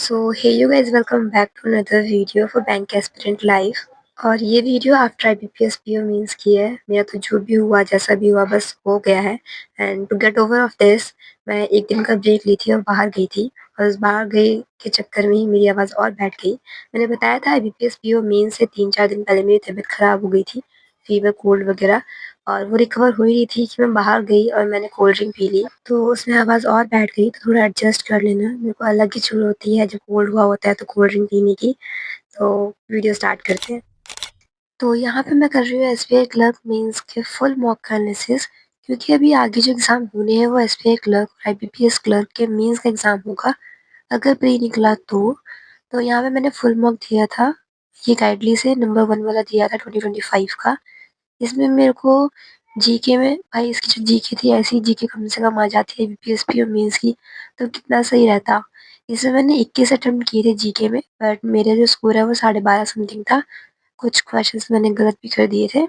So hey you guys welcome back to another video for bank aspirant life. और ये video after IBPS PO mains की है। मेरा तो जो भी हुआ जैसा भी हुआ बस हो गया है। And to get over of this मैं एक दिन का ब्रेक ली थी और बाहर गई थी। और उस बाहर गई के चक्कर में ही मेरी आवाज़ और बैठ गई। मैंने बताया था IBPS PO मीन्स से 3-4 दिन पहले मेरी तबीयत ख़राब हो गई थी, फीवर कोल्ड वगैरह। और वो रिकवर हो ही रही थी कि मैं बाहर गई और मैंने कोल्ड ड्रिंक पी ली, तो उसमें आवाज़ और बैठ गई। तो थोड़ा एडजस्ट कर लेना, मेरे को अलग ही चुल होती है जब कोल्ड हुआ होता है तो कोल्ड ड्रिंक पीने की। तो वीडियो स्टार्ट करते हैं। तो यहाँ पे मैं कर रही हूँ SBI क्लर्क मेंस के फुल मॉक का एनालिसिस, क्योंकि अभी आगे जो एग्ज़ाम होने हैं वो SBI क्लर्क और IBPS क्लर्क के मेंस का एग्ज़ाम होगा। अगर प्री निकला तो यहाँ पे मैंने फुल मॉक दिया था। ये गाइडली से नंबर 1 वाला दिया था 2025 का। इसमें मेरे को जीके में भाई इसकी जो जीके थी ऐसी जीके कम से कम आ जाती है बीपीएसपी और मेंस की, तो कितना सही रहता। इसमें मैंने 21 अटेम्प्ट किए थे जीके में, बट मेरा जो स्कोर है वो 12.5 समथिंग था। कुछ क्वेश्चंस मैंने गलत भी कर दिए थे।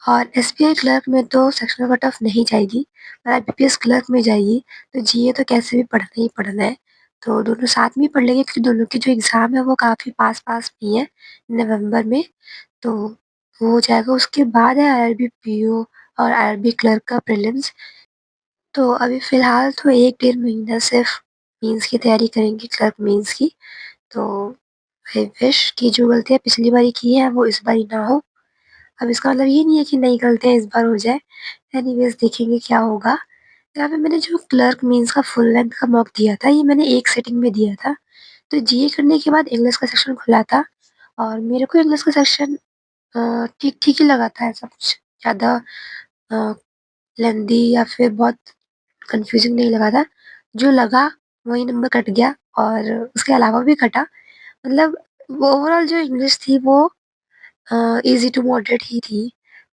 और एसबीआई क्लर्क में तो सेक्शनल कट ऑफ नहीं जाएगी, पर आईबीपीएस क्लर्क में जाएगी। तो जीए तो कैसे भी पढ़ना ही पढ़ना है, तो दोनों साथ में ही पढ़ लेंगे, क्योंकि दोनों की जो एग्ज़ाम है वो काफ़ी पास-पास में ही है, नवंबर में। तो वो हो जाएगा। उसके बाद है आईआरबी पीओ और आईआरबी क्लर्क का प्रीलिम्स। तो अभी फ़िलहाल तो 1 डेढ़ महीना सिर्फ मेंस की तैयारी करेंगे, क्लर्क मेंस की। तो आई विश कि जो गलतियाँ पिछली बारी की हैं वो इस बारी ना हो। अब इसका मतलब ये नहीं है कि नई गलतियाँ इस बार हो जाए। एनीवेज़ देखेंगे क्या होगा। यहाँ पे मैंने जो क्लर्क मेंस का फुल लेंथ का मॉक दिया था, ये मैंने एक सिटिंग में दिया था। तो जीए करने के बाद इंग्लिश का सेक्शन खुला था और मेरे को इंग्लिश का सेक्शन ठीक-ठीक ही लगा था, ऐसा कुछ ज़्यादा अ, लेंदी या फिर बहुत कन्फ्यूज़िंग नहीं लगा था। जो लगा वही नंबर कट गया और उसके अलावा भी कटा। मतलब ओवरऑल जो इंग्लिश थी वो ईज़ी टू मॉडरेट ही थी।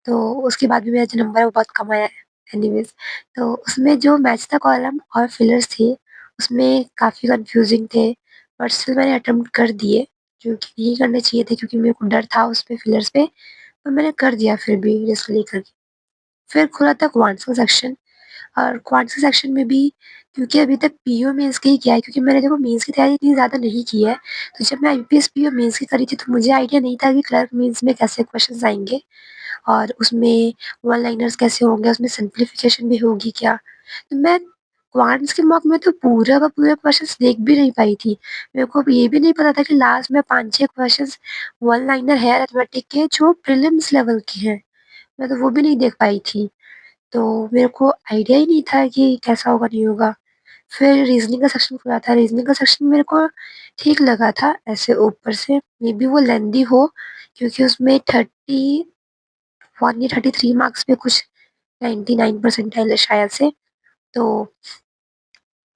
तो उसके बाद भी मेरा जो नंबर है वो बहुत कम आया है। एनीवेज़, तो उसमें जो मैच द कॉलम और फिलर्स थे, उसमें काफ़ी कन्फ्यूज़िंग थे, बट स्टिल मैंने अटेम्प्ट कर दिए, जो कि नहीं करने चाहिए थे क्योंकि मेरे को डर था उस पे फिलर्स पे, पर मैंने कर दिया फिर भी रिस्क लेकर के। फिर खुला था क्वांट्स का सेक्शन। और क्वांट्स के सेक्शन में भी, क्योंकि अभी तक पीओ मेंस का ही किया है, क्योंकि मैंने देखो मेंस की तैयारी इतनी ज़्यादा नहीं की है। तो जब मैं आईबीपीएस पीओ मेंस की करी थी तो मुझे आइडिया नहीं था कि क्लर्क मेंस में कैसे क्वेश्चंस आएँगे और उसमें वन लाइनर्स कैसे होंगे, उसमें सिम्प्लिफिकेशन भी होगी क्या? तो मैं क्वांट्स के मॉक में तो पूरा का पूरा क्वेश्चंस देख भी नहीं पाई थी। मेरे को अब ये भी नहीं पता था कि लास्ट में 5-6 क्वेश्चंस वन लाइनर है अरिथमेटिक के जो प्रीलिम्स लेवल के हैं। मैं तो वो भी नहीं देख पाई थी। तो मेरे को आइडिया ही नहीं था कि कैसा होगा, नहीं होगा। फिर रीज़निंग का सेक्शन खुला था, रीज़निंग का सेक्शन मेरे को ठीक लगा था ऐसे ऊपर से, मेबी वो लेंदी हो, क्योंकि उसमें 31 या 33 मार्क्स पे कुछ 99 परसेंटाइल है शायद से। तो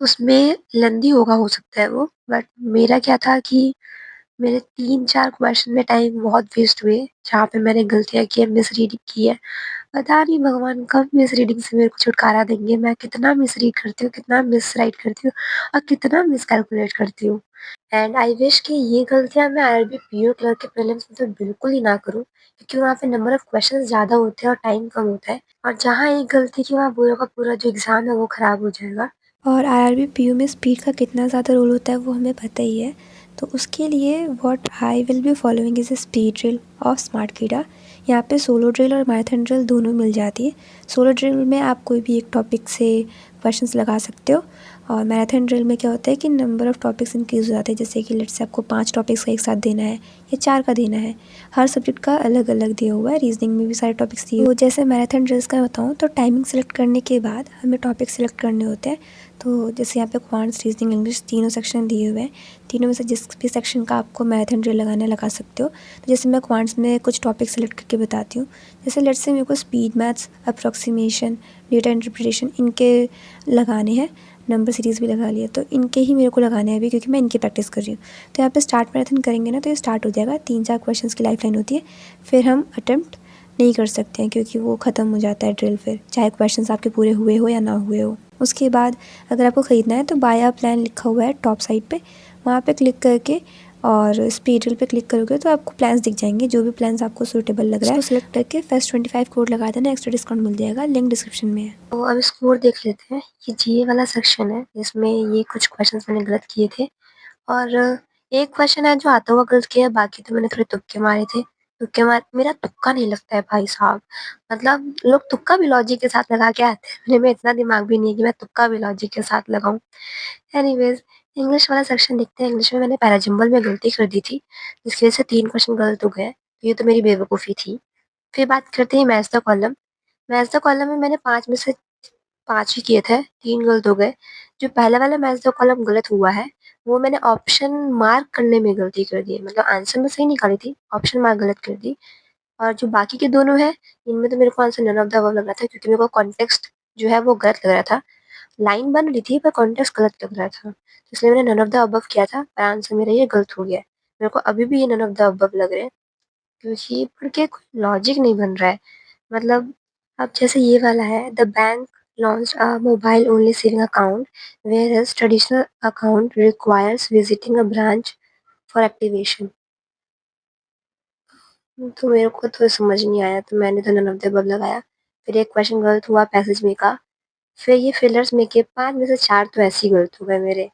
उसमें लेंदी होगा, हो सकता है वो, बट मेरा क्या था कि मेरे 3-4 क्वेश्चन में टाइम बहुत वेस्ट हुए, जहाँ पे मैंने गलतियाँ की है, मिसरीडिंग की है। पता नहीं भगवान कब मिसरीडिंग से मेरे को छुटकारा देंगे। मैं कितना मिसरीड करती हूँ, कितना मिसराइट करती हूँ और कितना मिसकैलकुलेट करती हूँ। एंड आई विश कि ये गलतियाँ मैं आईआरबी पीओ क्लर्क के प्रीलिम्स में तो बिल्कुल ही ना करूँ, क्योंकि वहाँ पे नंबर ऑफ क्वेश्चंस ज़्यादा होते हैं और टाइम कम होता है। और जहाँ एक गलती की वहाँ पूरा का पूरा जो एग्ज़ाम है वो ख़राब हो जाएगा। और आईआरबी पीयू में स्पीड का कितना ज़्यादा रोल होता है वो हमें पता ही है। तो उसके लिए what I will be following is a speed drill of smart कीड़ा। यहाँ पे सोलो ड्रिल और मैराथन ड्रिल दोनों मिल जाती है। सोलो ड्रिल में आप कोई भी एक टॉपिक से क्वेश्चंस लगा सकते हो, और मैराथन ड्रिल में क्या होता है कि नंबर ऑफ़ टॉपिक्स इंक्रीज़ हो जाते हैं। जैसे कि लेट्स से आपको 5 टॉपिक्स का एक साथ देना है या 4 का देना है। हर सब्जेक्ट का अलग अलग दिया हुआ है, रीजनिंग में भी सारे टॉपिक्स दिए। तो जैसे मैराथन ड्रिल्स का बताऊँ तो टाइमिंग सेलेक्ट करने के बाद हमें टॉपिक सेलेक्ट करने होते हैं। तो जैसे यहाँ पे क्वांट्स, रीजनिंग, इंग्लिश तीनों सेक्शन दिए हुए हैं। तीनों में से जिस भी सेक्शन का आपको मैराथन ड्रिल लगाना है लगा सकते हो। तो जैसे मैं क्वांट्स में कुछ टॉपिक सेलेक्ट करके बताती हूँ। जैसे लेट्स से मेरे को speed maths, approximation, data interpretation इनके लगाने हैं। नंबर सीरीज़ भी लगा लिया, तो इनके ही मेरे को लगाने हैं अभी, क्योंकि मैं इनकी प्रैक्टिस कर रही हूँ। तो यहाँ पे स्टार्ट मैराथन करेंगे ना तो ये स्टार्ट हो जाएगा। 3-4 क्वेश्चंस की लाइफ लाइन होती है, फिर हम अटेम्प्ट नहीं कर सकते हैं क्योंकि वो ख़त्म हो जाता है ड्रिल, फिर चाहे क्वेश्चंस आपके पूरे हुए हो या ना हुए हो। उसके बाद अगर आपको ख़रीदना है तो बाय अ प्लान लिखा हुआ है टॉप साइड पे, वहाँ पे क्लिक करके और स्पीड ड्रिल पे क्लिक करोगे तो आपको प्लान्स दिख जाएंगे। जो भी प्लान्स आपको सूटेबल लग रहा है उसको सिलेक्ट करके फेस्ट 25 कोड लगा देना, एक्स्ट्रा डिस्काउंट मिल जाएगा। लिंक डिस्क्रिप्शन में है। तो अब स्कोर देख लेते हैं। ये जीए वाला सेक्शन है, इसमें ये कुछ क्वेश्चंस मैंने गलत किए थे और एक क्वेश्चन है जो आता हुआ गलत किया है, बाकी तो मैंने थोड़े तुक्के मारे थे। तुक्के मार मेरा तुक्का नहीं लगता है भाई साहब। मतलब लोग तुक्का भी लॉजिक के साथ लगा के आते हैं, मेरे में इतना दिमाग भी नहीं है कि मैं तुक्का भी लॉजिक के साथ लगाऊँ। एनीवेज़ इंग्लिश वाला सेक्शन देखते हैं। इंग्लिश में मैंने पैराजिम्बल में गलती कर दी थी, जिसकी वज़ह से 3 क्वेश्चन गलत हो गए। तो ये तो मेरी बेवकूफ़ी थी। फिर बात करते हैं match the column. Match the column में मैंने 5 में से 5 ही किए थे, 3 गलत हो गए। जो पहला वाला मैच द कॉलम गलत हुआ है, वो मैंने ऑप्शन मार्क करने में गलती कर दी है। मतलब आंसर मैं सही निकाली थी, ऑप्शन मार्क गलत कर दी। और जो बाकी के दोनों हैं, इनमें तो मेरे को answer none of the above लग रहा था, क्योंकि मेरे को कॉन्टेक्स्ट जो है वो गलत लग रहा था। लाइन बन रही थी पर कॉन्टेक्स्ट गलत लग रहा था। तो इसलिए मैंने नन ऑफ द अबव किया था, पर आंसर मेरा ये गलत हो गया है। मेरे को अभी भी ये नन ऑफ द अबव लग रहे हैं, क्योंकि पढ़ के कोई लॉजिक नहीं बन रहा है। मतलब अब जैसे ये वाला है, the bank launched a mobile only saving account, whereas traditional account requires visiting a branch for activation. तो मेरे को तो समझ नहीं आया, तो मैंने तो नन ऑफ द अबव लगाया। फिर एक क्वेश्चन गलत हुआ पैसेज में का। फिर ये फिलर्स में के 5 में से 4 तो ऐसे ही गलत हो गए मेरे।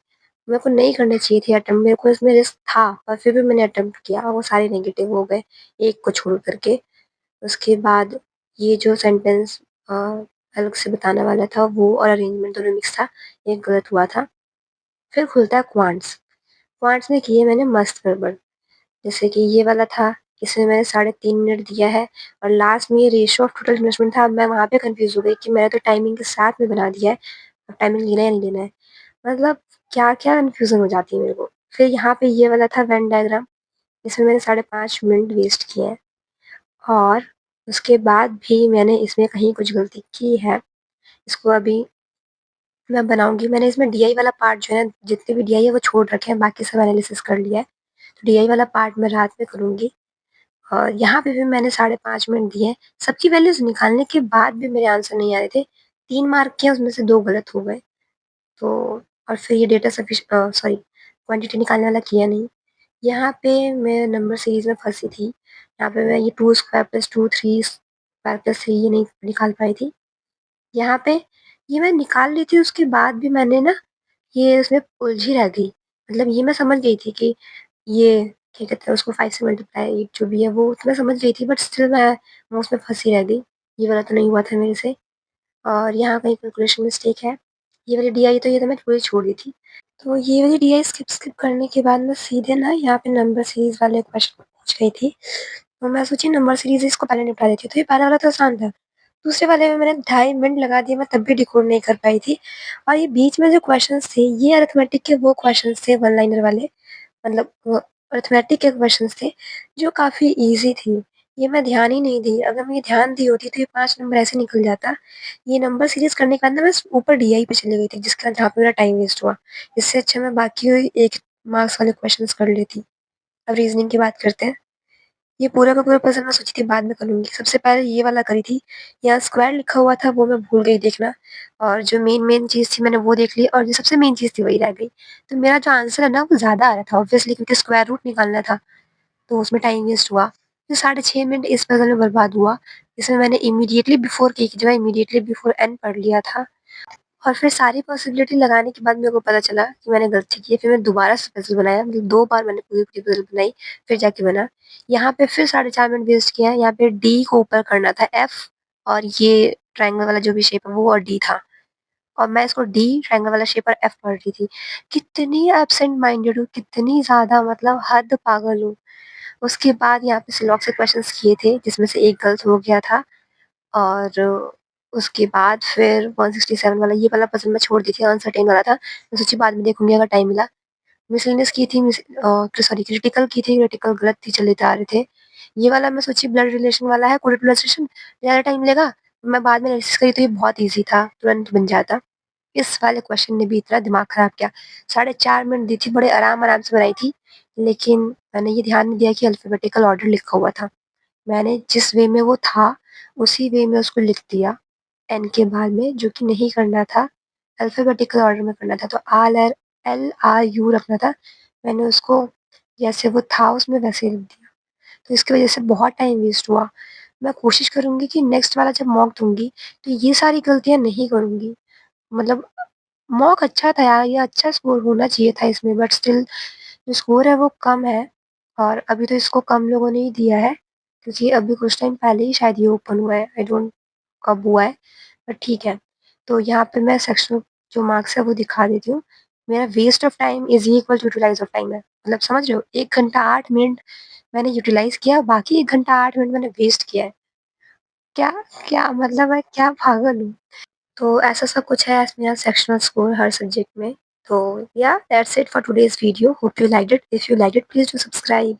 मेरे को नहीं करना चाहिए थी अटेम्प्ट, मेरे को इसमें रिस्क था, पर फिर भी मैंने अटेम्प्ट किया और वो सारे नेगेटिव हो गए, एक को छोड़ कर के। उसके बाद ये जो सेंटेंस अलग से बताने वाला था, वो और अरेंजमेंट दोनों मिक्स था, एक गलत हुआ था। फिर खुलता है क्वांट्स। क्वांट्स में किए मैंने मस्त गड़बड़। जैसे कि ये वाला था, इसमें मैंने 3.5 मिनट दिया है और लास्ट में ये रेशियो ऑफ टोटल इन्वेस्टमेंट था। अब मैं वहाँ पे कन्फ्यूज़ हो गई कि मैंने तो टाइमिंग के साथ में बना दिया है, अब टाइमिंग लेना है या नहीं लेना है। मतलब क्या-क्या कन्फ्यूज़न हो जाती है मेरे को। फिर यहाँ पे ये वाला था वेन डायग्राम, इसमें मैंने 5.5 मिनट वेस्ट किए हैं और उसके बाद भी मैंने इसमें कहीं कुछ गलती की है। इसको अभी मैं बनाऊँगी। मैंने इसमें डीआई वाला पार्ट जो है, जितने भी डीआई है वो छोड़ रखे हैं, बाकी सब एनालिसिस कर लिया है। तो डीआई वाला पार्ट मैं रात में करूँगी। और यहाँ पे भी मैंने 5.5 मिनट दिए हैं। सबकी वैल्यूज़ निकालने के बाद भी मेरे आंसर नहीं आ रहे थे। 3 मार्क के उसमें से 2 गलत हो गए। तो और फिर ये सॉरी क्वांटिटी निकालने वाला किया नहीं। यहाँ पे मैं नंबर सीरीज़ में फँसी थी। यहाँ पे मैं ये 2 स्क्वायर प्लस 2 3 स्क्वायर प्लस 3 ये नहीं निकाल पाई थी। यहाँ पे ये मैं निकाल ली थी, उसके बाद भी मैंने ना ये उसमें उलझी रह गई। मतलब ये मैं समझ गई थी कि ये क्या कहते हैं उसको 5 से मल्टीप्लाई जो भी है वो तो मैं समझ गई थी, बट स्टिल मैं उसमें फँसी रह गई। ये वाला तो नहीं हुआ था मेरे से। और यहाँ कहीं कैलकुलेशन मिस्टेक है। ये वाली डीआई तो ये तो मैं पूरी छोड़ दी थी। तो ये वाली डीआई स्किप करने के बाद मैं सीधे ना यहाँ पे नंबर सीरीज़ वाले क्वेश्चन पे पहुँच गई थी। तो मैं सोची नंबर सीरीज़ इसको पहले निपटा देती हूँ, तो ये पहला वाला तो आसान था। दूसरे वाले में मैंने ढाई मिनट लगा दिए, मैं तब भी डिकोड नहीं कर पाई थी। और ये बीच में जो क्वेश्चंस थे, ये अरिथमेटिक के वो क्वेश्चंस थे वन लाइनर वाले। मतलब वो अरिथमेटिक के क्वेश्चंस थे जो काफ़ी ईज़ी थी। ये मैं ध्यान ही नहीं दी। अगर मैं ये ध्यान दी होती तो ये 5 नंबर ऐसे निकल जाता। ये नंबर सीरीज़ करने के बाद ना मैं ऊपर डीआई पे चली गई थी, जिसका जहाँ पे मेरा टाइम वेस्ट हुआ। इससे अच्छा मैं बाकी 1 मार्क्स वाले क्वेश्चंस कर लेती। अब रीज़निंग की बात करते हैं। ये पूरा का पूरा पज़ल मैं सोची थी बाद में करूँगी। सबसे पहले ये वाला करी थी। यहाँ स्क्वायर लिखा हुआ था वो मैं भूल गई देखना, और जो मेन चीज़ थी मैंने वो देख ली, और जो सबसे मेन चीज़ थी वही रह गई। तो मेरा जो आंसर है ना वो ज़्यादा आ रहा था ऑब्वियसली, क्योंकि स्क्वायर रूट निकालना था, तो उसमें टाइम वेस्ट हुआ। तो 6.5 मिनट इस पज़ल में बर्बाद हुआ। इसमें मैंने इमीडिएटली बिफ़ोर के की जगह इमीडिएटली बिफ़ोर एन पढ़ लिया था। और फिर सारी पॉसिबिलिटी लगाने के बाद मेरे को पता चला कि मैंने गलती की है। फिर मैं दोबारा से पज़ल बनाया, मतलब 2 बार मैंने पूरी-पूरी पज़ल बनाई, फिर जाके बना। यहाँ पे फिर 4.5 मिनट वेस्ट किया है। यहाँ पे डी को ऊपर करना था एफ, और ये ट्रायंगल वाला जो भी शेप है वो और डी था। और मैं इसको डी ट्रायंगल वाला शेप और एफ पढ़ रही थी। कितनी एब्सेंट माइंडेड हूँ, कितनी ज़्यादा, मतलब हद पागल हूँ। उसके बाद यहाँ पे सिलॉक से क्वेश्चंस किए थे, जिसमें से एक गलत हो गया था। और उसके बाद फिर 167 वाला ये वाला पज़ल मैं छोड़ दी थी, अनसर्टेन वाला था। मैं सोची बाद में देखूँगी अगर टाइम मिला। मिसलेनियस की थी, सॉरी क्रिटिकल की थी, क्रिटिकल गलत थी, चले जा रहे थे। ये वाला मैं सोची ब्लड रिलेशन वाला है, कोडेड ब्लड रिलेशन, ज़्यादा टाइम लेगा। मैं बाद में एनालिसिस करी तो ये बहुत ईज़ी था, तुरंत बन जाता। इस वाले क्वेश्चन ने भी इतना दिमाग खराब किया। 4.5 मिनट दी थी, बड़े आराम-आराम से बनाई थी, लेकिन मैंने ये ध्यान नहीं दिया कि अल्फ़ाबेटिकल ऑर्डर लिखा हुआ था। मैंने जिस वे में वो था, उसी वे में उसको लिख दिया एन के बाद में, जो कि नहीं करना था, अल्फ़ाबेटिकल ऑर्डर में करना था। तो एल-आर-यू रखना था, मैंने उसको जैसे वो था उसमें वैसे ही लिख दिया। तो इसकी वज़ह से बहुत टाइम वेस्ट हुआ। मैं कोशिश करूँगी कि नेक्स्ट वाला जब मॉक दूँगी, तो ये सारी गलतियाँ नहीं करूँगी। मतलब मॉक अच्छा था यार, ये अच्छा स्कोर होना चाहिए था इसमें, बट स्टिल जो स्कोर है वो कम है और अभी तो इसको कम लोगों ने ही दिया है क्योंकि अभी कुछ टाइम पहले ही शायद ये ओपन हुआ है। आई डोंट कब हुआ है, बट ठीक है। तो यहाँ पे मैं सेक्शनल जो मार्क्स है वो दिखा देती हूँ। मेरा waste of time is equal to utilize of time है। मतलब समझ रहे हो? 1 घंटा 8 मिनट मैंने यूटिलाइज़ किया, बाकी 1 घंटा 8 मिनट मैंने वेस्ट किया है। क्या क्या मतलब मैं क्या पागल हूँ? तो ऐसा सब कुछ है मेरा सेक्शनल स्कोर हर सब्जेक्ट में। तो या that's it for today's video. Hope you liked it. If you liked it please do subscribe.